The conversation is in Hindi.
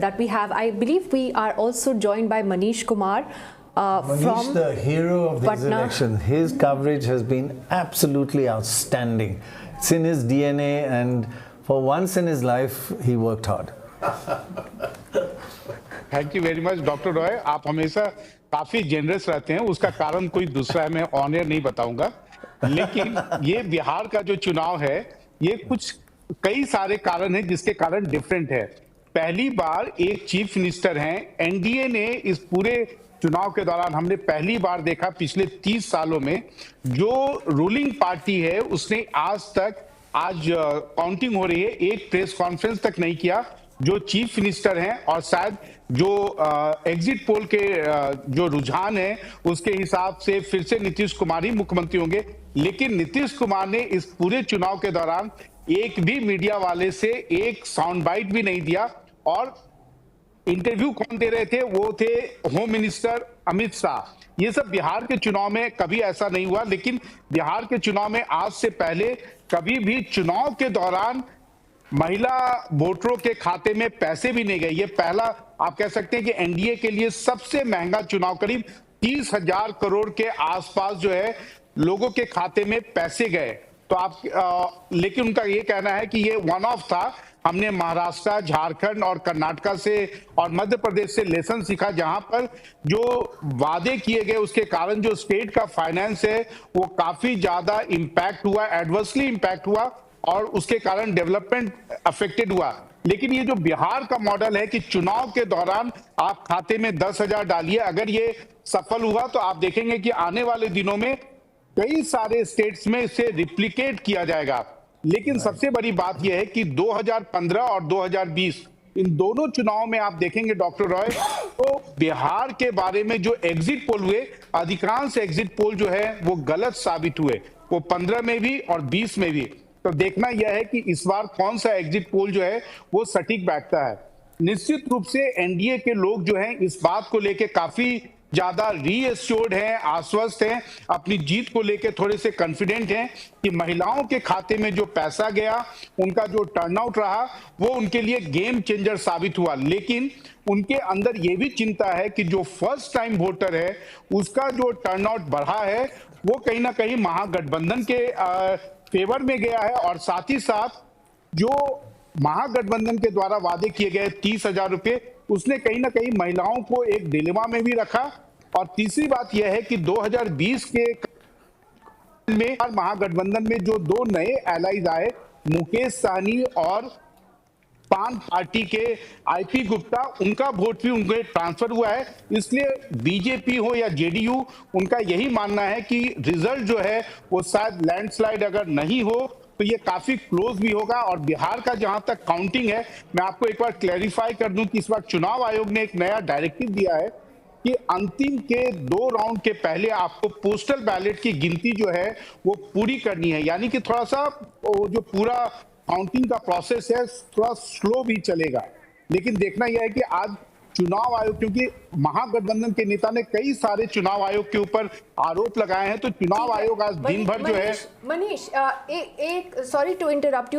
that we have. I believe we are also joined by Manish Kumar. Manish, from the hero of this election. His coverage has been absolutely outstanding. It's in his DNA, and for once in his life, he worked hard. Thank you very much doctor Roy, आप हमेशा काफी जेनरस रहते हैं। उसका कारण कोई दूसरा है, मैं ऑन एयर नहीं बताऊंगा। लेकिन ये बिहार का जो चुनाव है, ये कुछ कई सारे कारण हैं जिसके कारण डिफरेंट है। पहली बार एक चीफ मिनिस्टर हैं, एनडीए ने इस पूरे चुनाव के दौरान हमने पहली बार देखा पिछले 30 सालों में जो रूलिंग पार्टी है उसने आज काउंटिंग हो रही है, एक प्रेस कॉन्फ्रेंस तक नहीं किया। जो चीफ मिनिस्टर हैं और शायद जो एग्जिट पोल के जो रुझान है उसके हिसाब से फिर से नीतीश कुमार ही मुख्यमंत्री होंगे, लेकिन नीतीश कुमार ने इस पूरे चुनाव के दौरान एक भी मीडिया वाले से एक साउंड बाइट भी नहीं दिया। और इंटरव्यू कौन दे रहे थे? वो थे होम मिनिस्टर अमित शाह। ये सब बिहार के चुनाव में कभी ऐसा नहीं हुआ, लेकिन बिहार के चुनाव में आज से पहले कभी भी चुनाव के दौरान महिला वोटरों के खाते में पैसे भी नहीं गए। ये पहला आप कह सकते हैं कि एनडीए के लिए सबसे महंगा चुनाव, करीब 30,000 करोड़ के आसपास जो है लोगों के खाते में पैसे गए। तो आप लेकिन उनका ये कहना है कि ये वन ऑफ था। हमने महाराष्ट्र, झारखंड और कर्नाटका से और मध्य प्रदेश से लेसन सीखा, जहां पर जो वादे किए गए उसके कारण जो स्टेट का फाइनेंस है वो काफी ज्यादा इंपैक्ट हुआ, एडवर्सली इंपैक्ट हुआ और उसके कारण डेवलपमेंट अफेक्टेड हुआ। लेकिन ये जो बिहार का मॉडल है कि चुनाव के दौरान आप खाते में 10,000 डालिए, अगर ये सफल हुआ तो आप देखेंगे कि आने वाले दिनों में कई सारे स्टेट्स में इसे रिप्लिकेट किया जाएगा। लेकिन सबसे बड़ी बात यह है कि 2015 और 2020 इन दोनों चुनाव में आप देखेंगे डॉक्टर रॉय, तो बिहार के बारे में जो एग्जिट पोल हुए, अधिकांश एग्जिट पोल जो है वो गलत साबित हुए, वो 15 में भी और 20 में भी। तो देखना यह है कि इस बार कौन सा एग्जिट पोल जो है वो सटीक बैठता है। निश्चित रूप से एनडीए के लोग जो हैं इस बात को लेके काफी ज्यादा रीएश्योर्ड हैं, आश्वस्त हैं, अपनी जीत को लेके थोड़े से कॉन्फिडेंट हैं कि महिलाओं के खाते में जो पैसा गया, उनका जो टर्नआउट रहा वो उनके लिए गेम चेंजर साबित हुआ। लेकिन उनके अंदर ये भी चिंता है कि जो फर्स्ट टाइम वोटर है उसका जो टर्नआउट बढ़ा है वो कहीं ना कहीं महागठबंधन के फेवर में गया है, और साथ ही साथ जो महागठबंधन के द्वारा वादे किए गए 30,000 रुपए उसने कहीं ना कहीं महिलाओं को एक डिलेमा में भी रखा। और तीसरी बात यह है कि 2020 के में महागठबंधन में जो दो नए एलाइज आए, मुकेश सहनी और पान पार्टी के आईपी गुप्ता, उनका वोट भी उनके ट्रांसफर हुआ है। इसलिए बीजेपी हो या जेडीयू, उनका यही मानना है कि रिजल्ट जो है वो शायद लैंडस्लाइड अगर नहीं हो तो ये काफी क्लोज भी होगा। और बिहार का जहां तक काउंटिंग है, मैं आपको एक बार क्लैरिफाई कर दूं कि इस बार चुनाव आयोग ने एक नया डायरेक्टिव दिया है कि अंतिम के 2 राउंड के पहले आपको पोस्टल बैलेट की गिनती जो है वो पूरी करनी है। यानी कि थोड़ा सा जो पूरा काउंटिंग का प्रोसेस है थोड़ा स्लो भी चलेगा। लेकिन देखना यह है कि आज चुनाव आयोग, क्योंकि महागठबंधन के नेता ने कई सारे चुनाव आयोग के ऊपर आरोप लगाए हैं, तो चुनाव आयोग आज दिन भर जो है मनीष, एक सॉरी टू इंटरप्ट यू।